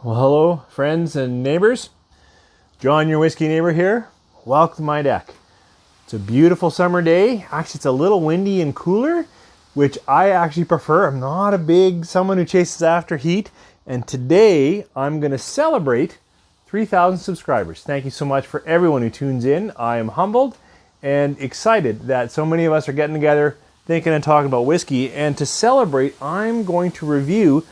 Well, hello, friends and neighbors. John, your whiskey neighbor here. Welcome to my deck. It's a beautiful summer day. Actually, it's a little windy and cooler, which I actually prefer. I'm not a big someone who chases after heat. And today, I'm going to celebrate 3,000 subscribers. Thank you so much for everyone who tunes in. I am humbled and excited that so many of us are getting together, thinking and talking about whiskey. And to celebrate, I'm going to review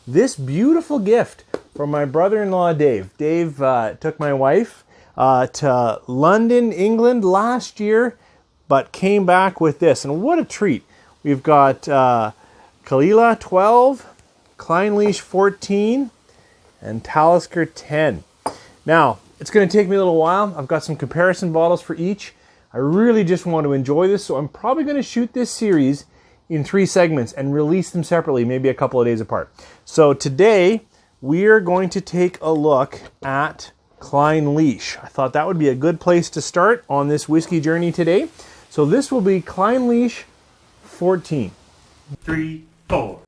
this beautiful gift from my brother-in-law, Dave. Dave took my wife to London, England last year, but came back with this. And what a treat. We've got Clynelish 12, Clynelish 14, and Talisker 10. Now, it's going to take me a little while. I've got some comparison bottles for each. I really just want to enjoy this, so I'm probably going to shoot this series in 3 segments and release them separately, maybe a couple of days apart. So today, we're going to take a look at Clynelish. I thought that would be a good place to start on this whiskey journey today. So this will be Clynelish 14. 3, 4.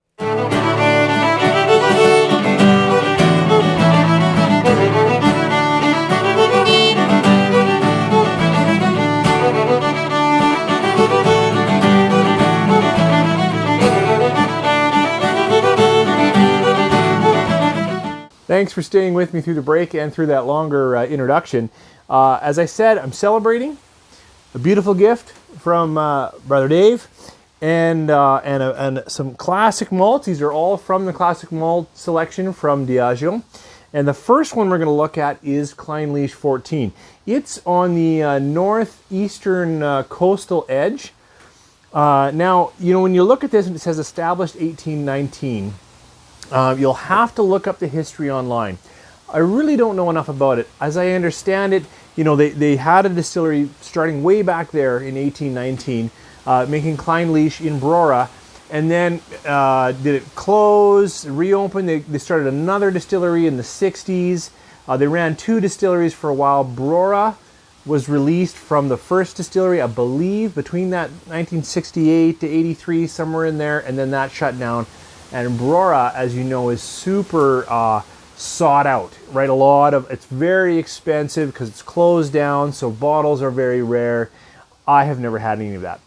Thanks for staying with me through the break and through that longer introduction. As I said, I'm celebrating a beautiful gift from Brother Dave and some classic malts. These are all from the classic malt selection from Diageo. And the first one we're going to look at is Clynelish 14. It's on the northeastern coastal edge. Now, you know, when you look at this and it says established 1819, you'll have to look up the history online. I really don't know enough about it. As I understand it, you know, they had a distillery starting way back there in 1819, making Clynelish in Brora, and then did it close, reopen? They started another distillery in the 60s. They ran 2 distilleries for a while. Brora was released from the first distillery, I believe, between that 1968 to 83, somewhere in there, and then that shut down. And Brora, as you know, is super sought out, right? It's very expensive because it's closed down, so bottles are very rare. I have never had any of that.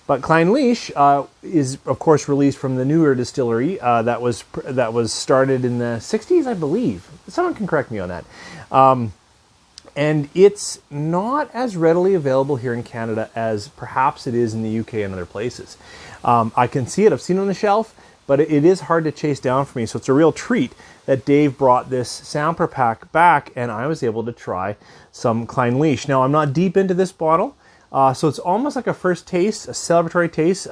But Clynelish is, of course, released from the newer distillery that was started in the 60s, I believe. Someone can correct me on that. And it's not as readily available here in Canada as perhaps it is in the UK and other places. I can see it. I've seen it on the shelf. But it is hard to chase down for me, so it's a real treat that Dave brought this sampler pack back and I was able to try some Clynelish. Now, I'm not deep into this bottle, so it's almost like a first taste, a celebratory taste.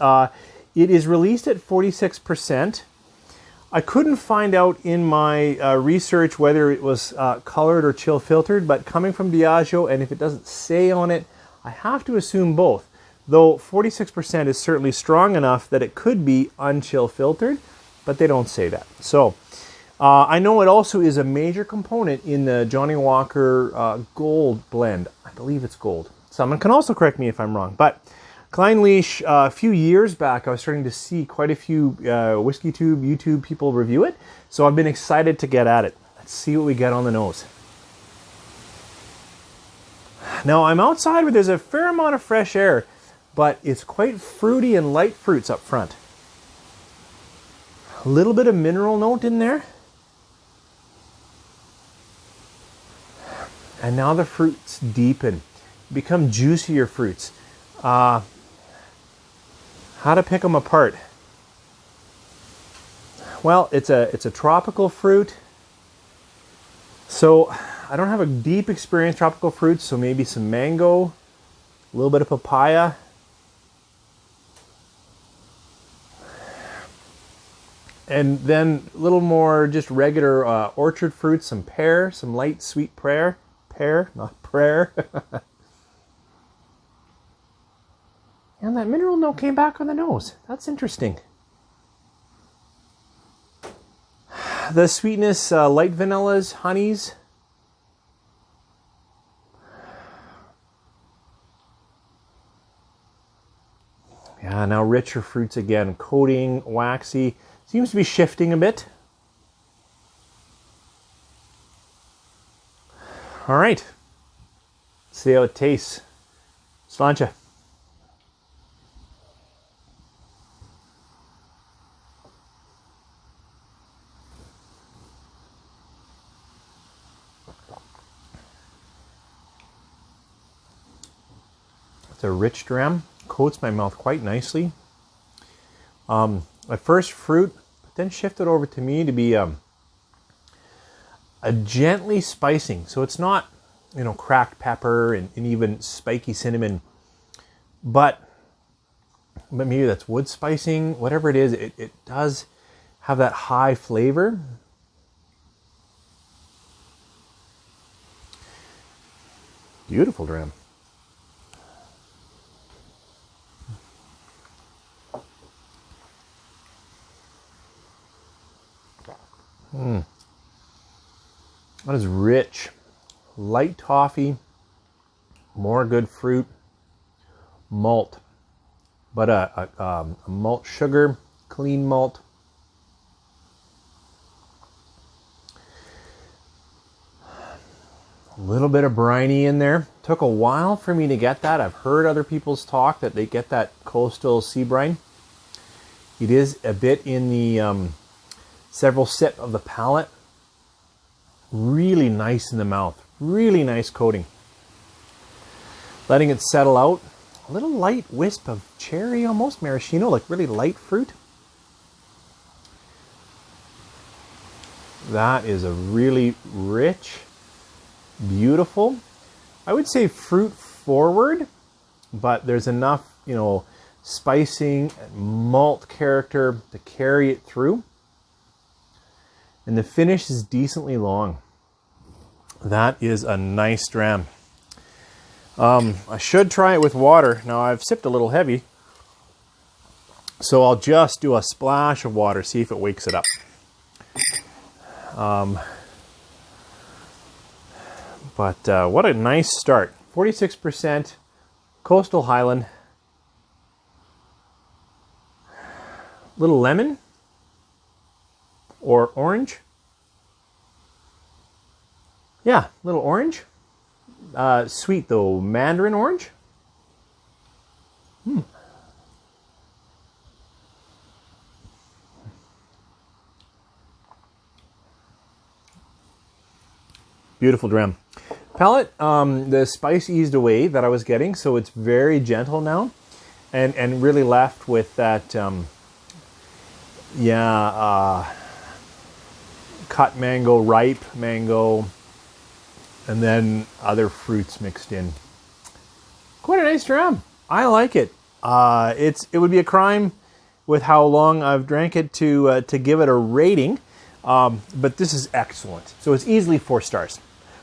It is released at 46%. I couldn't find out in my research whether it was colored or chill filtered, but coming from Diageo, and if it doesn't say on it, I have to assume both. Though 46% is certainly strong enough that it could be unchill filtered, but they don't say that. So I know it also is a major component in the Johnnie Walker Gold blend. I believe it's gold. Someone can also correct me if I'm wrong. But Clynelish, a few years back, I was starting to see quite a few WhiskeyTube, YouTube people review it. So I've been excited to get at it. Let's see what we get on the nose. Now I'm outside where there's a fair amount of fresh air, but it's quite fruity and light fruits up front. A little bit of mineral note in there. And now the fruits deepen, become juicier fruits. How to pick them apart? Well, it's a tropical fruit. So I don't have a deep experience with tropical fruits, so maybe some mango, a little bit of papaya. And then a little more just regular orchard fruits, some pear, some light sweet pear, not prayer. And that mineral note came back on the nose. That's interesting. The sweetness, light vanillas, honeys. Yeah, now richer fruits again, coating, waxy. Seems to be shifting a bit. All right. See how it tastes. Sláinte. It's a rich dram. Coats my mouth quite nicely. At first fruit, but then shifted over to me to be a gently spicing. So it's not, cracked pepper and even spiky cinnamon, but maybe that's wood spicing. Whatever it is, it does have that high flavor. Beautiful dram. That is rich, light toffee, more good fruit, malt, but a malt sugar, clean malt. A little bit of briny in there. Took a while for me to get that. I've heard other people's talk that they get that coastal sea brine. It is a bit in the several sip of the palate. Really nice in the mouth. Really nice coating. Letting it settle out. A little light wisp of cherry, almost maraschino, like really light fruit. That is a really rich, beautiful, I would say fruit forward, but there's enough, spicing and malt character to carry it through. And the finish is decently long. That is a nice dram. I should try it with water. Now I've sipped a little heavy, so I'll just do a splash of water, see if it wakes it up. But what a nice start. 46% Coastal Highland. Little lemon or orange. Yeah, little orange. Sweet though, mandarin orange. Beautiful dram. Palate, the spice eased away that I was getting, so it's very gentle now, and really left with that, cut mango, ripe mango, and then other fruits mixed in. Quite a nice dram. I like it. It would be a crime with how long I've drank it to give it a rating, but this is excellent. So it's easily 4 stars.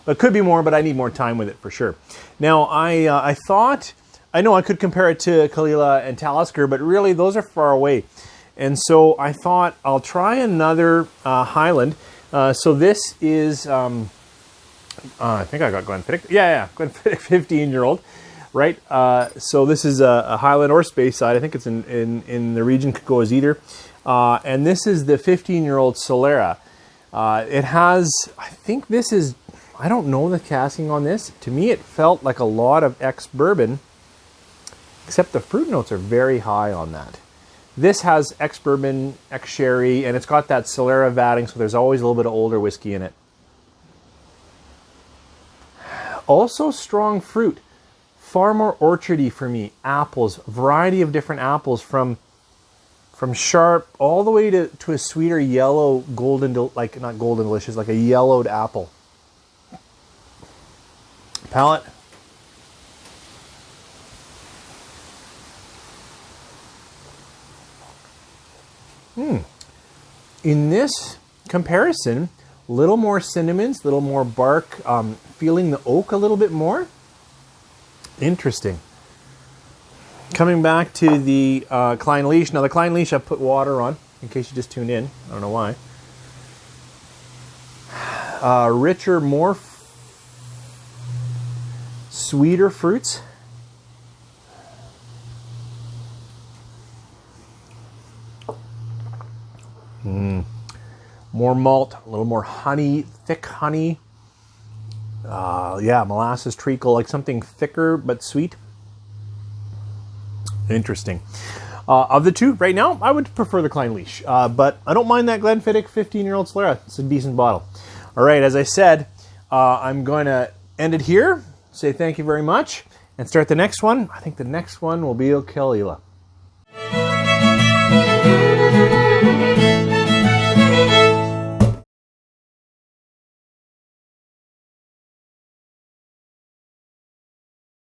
It could be more, but I need more time with it for sure. Now, I thought, I know I could compare it to Kalila and Talisker, but really those are far away. And so I thought I'll try another Highland. So this is, I think I got Glenfiddich. Yeah, Glenfiddich 15-year-old, right? So this is a Highland or Speyside. I think it's in the region, could go as either. And this is the 15-year-old Solera. It has, I think this is, I don't know the casking on this. To me, it felt like a lot of ex-bourbon, except the fruit notes are very high on that. This has ex-bourbon, ex-sherry, and it's got that Solera vatting, so there's always a little bit of older whiskey in it. Also strong fruit. Far more orchardy for me. Apples, variety of different apples from sharp all the way to a sweeter yellow golden, like not golden delicious, like a yellowed apple. Palate. In this comparison, a little more cinnamons, a little more bark, feeling the oak a little bit more. Interesting. Coming back to the Clynelish. Now the Clynelish I put water on, in case you just tuned in. I don't know why. Richer, more sweeter fruits. More malt, a little more honey, thick honey. Yeah, molasses treacle, like something thicker but sweet. Interesting. Of the two, right now, I would prefer the Clynelish, but I don't mind that Glenfiddich 15-year-old Solera. It's a decent bottle. All right, as I said, I'm going to end it here, say thank you very much, and start the next one. I think the next one will be O'Kellela.